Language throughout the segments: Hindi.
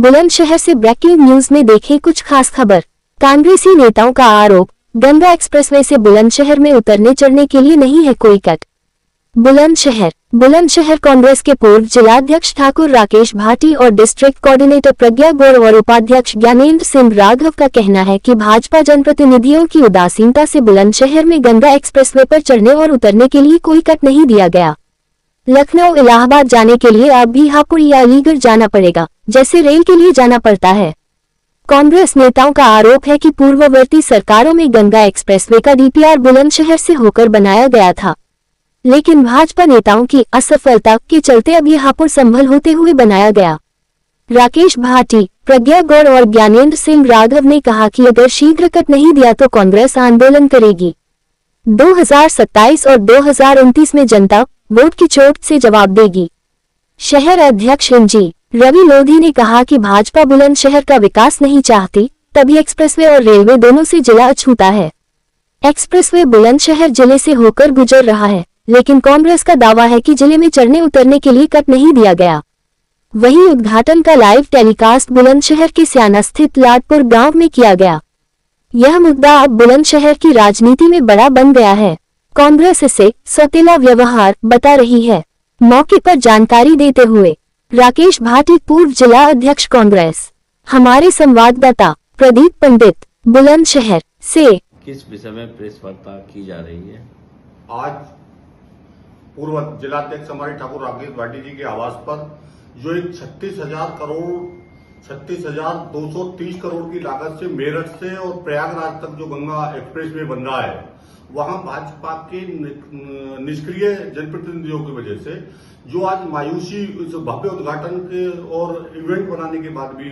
बुलंदशहर से ब्रेकिंग न्यूज में देखें कुछ खास खबर। कांग्रेसी नेताओं का आरोप, गंगा एक्सप्रेसवे से बुलंदशहर में उतरने चढ़ने के लिए नहीं है कोई कट। बुलंदशहर कांग्रेस के पूर्व जिलाध्यक्ष ठाकुर राकेश भाटी और डिस्ट्रिक्ट कोऑर्डिनेटर प्रज्ञा गौड़ और उपाध्यक्ष ज्ञानेंद्र सिंह राघव का कहना है कि भाजपा जनप्रतिनिधियों की उदासीनता से बुलंदशहर में गंगा एक्सप्रेसवे पर चढ़ने और उतरने के लिए कोई कट नहीं दिया गया। लखनऊ इलाहाबाद जाने के लिए अब भी हापुड़ या अलीगढ़ जाना पड़ेगा, जैसे रेल के लिए जाना पड़ता है। कांग्रेस नेताओं का आरोप है कि पूर्ववर्ती सरकारों में गंगा एक्सप्रेसवे का डीपीआर बुलंदशहर से होकर बनाया गया था, लेकिन भाजपा नेताओं की असफलता के चलते अब यह हापुड़ संभल होते हुए बनाया गया। राकेश भाटी, प्रज्ञा गौड़ और ज्ञानेंद्र सिंह राघव ने कहा कि अगर शीघ्र कट नहीं दिया तो कांग्रेस आंदोलन करेगी। 2027 और 2029 में जनता वोट की चोट से जवाब देगी। शहर अध्यक्ष इंजी रवि लोधी ने कहा कि भाजपा बुलंदशहर का विकास नहीं चाहती, तभी एक्सप्रेसवे और रेलवे दोनों से जिला अछूता है। एक्सप्रेसवे बुलंदशहर जिले से होकर गुजर रहा है, लेकिन कांग्रेस का दावा है कि जिले में चढ़ने उतरने के लिए कट नहीं दिया गया। वहीं उद्घाटन का लाइव टेलीकास्ट बुलंदशहर के स्याना स्थित लाडपुर गांव में किया गया। यह मुद्दा अब बुलंदशहर की राजनीति में बड़ा बन गया है। कांग्रेस इसे सौतेला व्यवहार बता रही है। मौके पर जानकारी देते हुए राकेश भाटी, पूर्व जिला अध्यक्ष कांग्रेस, हमारे संवाददाता प्रदीप पंडित, बुलंदशहर से। किस विषय में प्रेस वार्ता की जा रही है? आज पूर्व जिलाध्यक्ष हमारे ठाकुर राकेश भाटी जी के आवास पर जो एक 36,230 करोड़ की लागत से मेरठ से और प्रयागराज तक जो गंगा एक्सप्रेसवे बन रहा है, वहां भाजपा के निष्क्रिय जनप्रतिनिधियों की वजह से जो आज मायूसी इस भव्य उद्घाटन के और इवेंट बनाने के बाद भी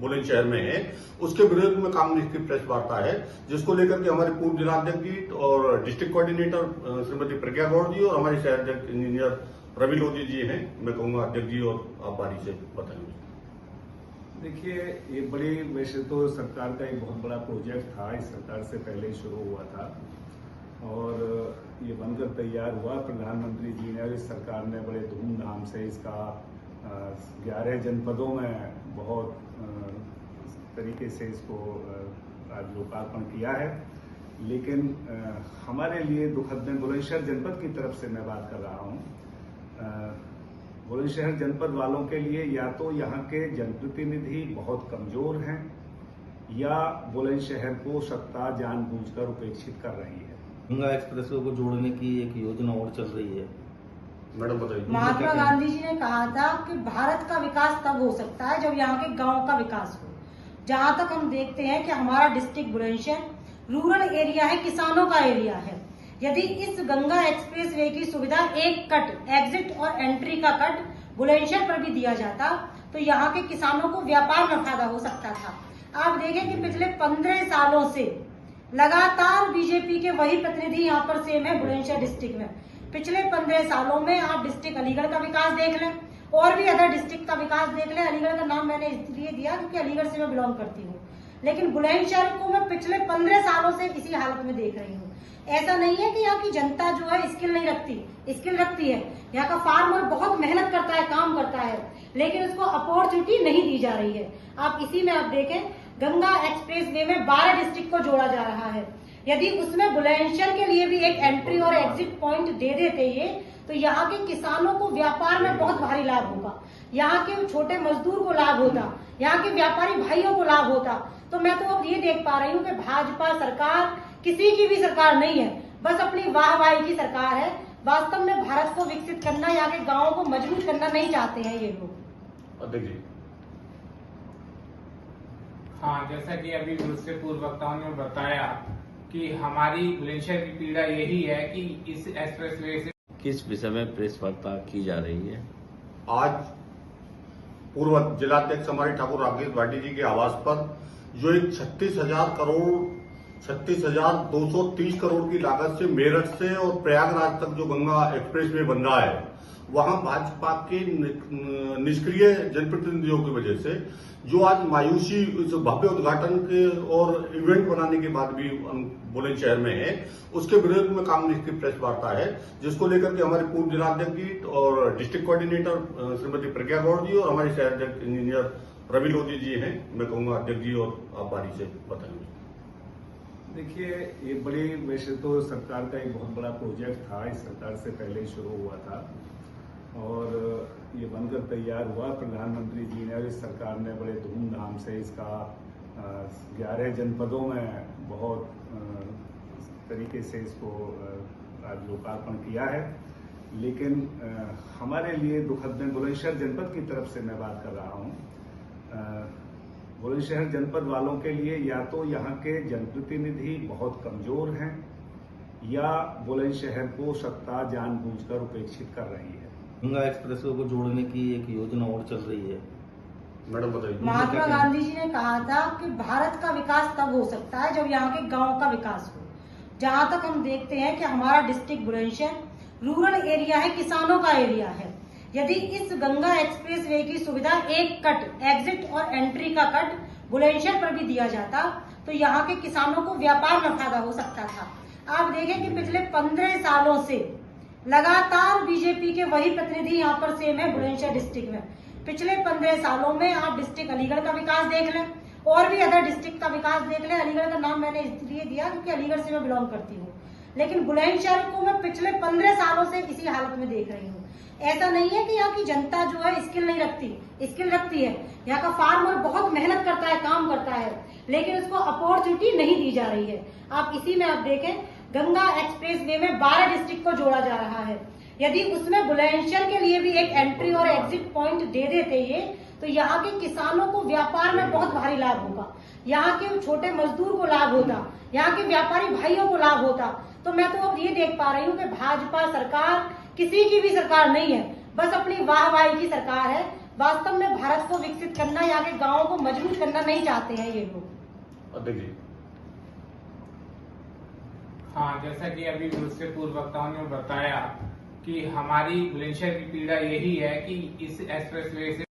बुलंदशहर में है, उसके विरोध में कांग्रेस की प्रेस वार्ता है, जिसको लेकर के हमारे पूर्व जिलाध्यक्ष जी और डिस्ट्रिक्ट कोऑर्डिनेटर श्रीमती प्रज्ञा गौड़ जी और हमारे शहर अध्यक्ष इंजीनियर रवि लोधी जी हैं। मैं कहूंगा अध्यक्ष जी और आप बारी से बताएंगे। देखिए, ये बड़ी, वैसे तो सरकार का एक बहुत बड़ा प्रोजेक्ट था, इस सरकार से पहले ही शुरू हुआ था और ये बनकर तैयार हुआ। प्रधानमंत्री जी ने और इस सरकार ने बड़े धूमधाम से इसका 11 जनपदों में बहुत तरीके से इसको आज लोकार्पण किया है। लेकिन हमारे लिए दुखद में बुलंदशहर जनपद की तरफ से मैं बात कर रहा हूँ, बुलंदशहर जनपद वालों के लिए या तो यहाँ के जनप्रतिनिधि बहुत कमजोर हैं या बुलंदशहर को सत्ता जानबूझकर उपेक्षित कर रही है। गंगा एक्सप्रेसवे को जोड़ने की एक योजना और चल रही है, मैडम बताइए। महात्मा गांधी जी ने कहा था कि भारत का विकास तब हो सकता है जब यहाँ के गांव का विकास हो। जहाँ तक हम देखते हैं कि हमारा डिस्ट्रिक्ट बुलंदशहर रूरल एरिया है, किसानों का एरिया है। यदि इस गंगा एक्सप्रेस वे की सुविधा एक कट एग्जिट और एंट्री का कट बुलंदशहर पर भी दिया जाता तो यहाँ के किसानों को व्यापार में फायदा हो सकता था। आप देखें कि पिछले 15 सालों से लगातार बीजेपी के वही प्रतिनिधि यहाँ पर सेम है बुलंदशहर डिस्ट्रिक्ट में। पिछले 15 सालों में आप डिस्ट्रिक्ट अलीगढ़ का विकास देख लें और भी अदर डिस्ट्रिक्ट का विकास देख लें। अलीगढ़ का नाम मैंने इसलिए दिया क्योंकि अलीगढ़ से मैं बिलोंग करती हूँ, लेकिन बुलंदशहर को मैं पिछले 15 सालों से इसी हालत में देख रही हूँ। ऐसा नहीं है कि यहाँ की जनता जो है स्किल नहीं रखती, स्किल रखती है। यहाँ का फार्मर बहुत मेहनत करता है, काम करता है, लेकिन उसको अपॉर्चुनिटी नहीं दी जा रही है। आप इसी में आप देखें, गंगा एक्सप्रेस वे में 12 डिस्ट्रिक्ट को जोड़ा जा रहा है। यदि उसमें बुलंदशहर के लिए भी एक एंट्री और एग्जिट पॉइंट दे देते ये, तो यहाँ के किसानों को व्यापार में बहुत भारी लाभ होगा, यहाँ के छोटे मजदूर को लाभ होता, यहाँ के व्यापारी भाइयों को लाभ होता। तो मैं तो अब ये देख पा रही हूँ कि भाजपा सरकार किसी की भी सरकार नहीं है, बस अपनी वाहवाही की सरकार है। वास्तव में भारत को विकसित करना, यहाँ के गाँवों को मजबूत करना नहीं चाहते हैं ये लोग। अध्यक्ष जी। हाँ, जैसा कि अभी दूसरे पूर्व वक्ताओं ने बताया कि हमारी बुलंदशहर की पीड़ा यही है कि इस एक्सप्रेसवे से। किस विषय में प्रेस वार्ता की जा रही है? आज पूर्व जिलाध्यक्ष हमारे ठाकुर राकेश भाटी जी के आवास पर जो एक 36,230 करोड़ की लागत से मेरठ से और प्रयागराज तक जो गंगा एक्सप्रेसवे बन रहा है, वहां भाजपा के निष्क्रिय जनप्रतिनिधियों की वजह से जो आज मायूसी इस भव्य उद्घाटन के और इवेंट बनाने के बाद भी बुलंदशहर में है, उसके विरोध में कांग्रेस की प्रेस वार्ता है, जिसको लेकर के हमारे पूर्व जिलाध्यक्ष जी और डिस्ट्रिक्ट कोऑर्डिनेटर श्रीमती प्रज्ञा गौड़ जी और हमारे शहर अध्यक्ष इंजीनियर रवि लोधी जी हैं, मैं कहूँगा अध्यक्ष जी, और आप बारी से बताएंगे। देखिए, ये बड़ी वैसे तो सरकार का एक बहुत बड़ा प्रोजेक्ट था, इस सरकार से पहले ही शुरू हुआ था और ये बनकर तैयार हुआ। प्रधानमंत्री जी ने और इस सरकार ने बड़े धूमधाम से इसका 11 जनपदों में बहुत तरीके से इसको आज लोकार्पण किया है। लेकिन हमारे लिए दुखद में बुलंदशहर जनपद की तरफ से मैं बात कर रहा हूँ। बुलंदशहर जनपद वालों के लिए या तो यहाँ के जनप्रतिनिधि बहुत कमजोर हैं या बुलंदशहर को सत्ता जानबूझकर उपेक्षित कर रही है। गंगा एक्सप्रेस को जोड़ने की एक योजना और चल रही है। मैडम बताइए। महात्मा गांधी जी ने कहा था कि भारत का विकास तब हो सकता है जब यहाँ के गांव का विकास हो। जहां तक हम देखते हैं कि हमारा डिस्ट्रिक्ट बुलंदशहर रूरल एरिया है, किसानों का एरिया है। यदि इस गंगा एक्सप्रेस वे की सुविधा एक कट एग्जिट और एंट्री का कट बुलंदशहर पर भी दिया जाता तो यहाँ के किसानों को व्यापार में फायदा हो सकता था। आप देखें कि पिछले 15 सालों से लगातार बीजेपी के वही प्रतिनिधि यहाँ पर सेम है बुलंदशहर डिस्ट्रिक्ट में। पिछले 15 सालों में आप डिस्ट्रिक्ट अलीगढ़ का विकास देख लें और भी अदर डिस्ट्रिक्ट का विकास देख लें। अलीगढ़ का नाम मैंने इसलिए दिया क्योंकि अलीगढ़ से मैं बिलोंग करती हूँ, लेकिन बुलंदशहर को मैं पिछले 15 सालों से इसी हालत में देख रही हूँ। ऐसा नहीं है कि यहाँ की जनता जो है स्किल नहीं रखती, स्किल रखती है। यहाँ का फार्मर बहुत मेहनत करता है, काम करता है, लेकिन उसको अपॉर्चुनिटी नहीं दी जा रही है। आप इसी में आप देखें, गंगा एक्सप्रेस वे में 12 डिस्ट्रिक्ट को जोड़ा जा रहा है। यदि उसमें बुलंदशहर के लिए भी एक एंट्री और एग्जिट पॉइंट दे देते ये, तो यहाँ के किसानों को व्यापार में बहुत भारी लाभ होगा, यहाँ के छोटे मजदूर को लाभ होता, यहाँ के व्यापारी भाइयों को लाभ होता। तो मैं तो अब ये देख पा रही हूँ कि भाजपा सरकार किसी की भी सरकार नहीं है, बस अपनी वाहवाही की सरकार है। वास्तव में भारत को विकसित करना, यहाँ के गाँवों को मजबूत करना नहीं चाहते हैं ये लोग। अध्यक्ष जी। हाँ, जैसा कि अभी दूसरे पूर्व वक्ताओं ने बताया कि हमारी बुलंदशहर की पीड़ा यही है कि इस एक्सप्रेसवे से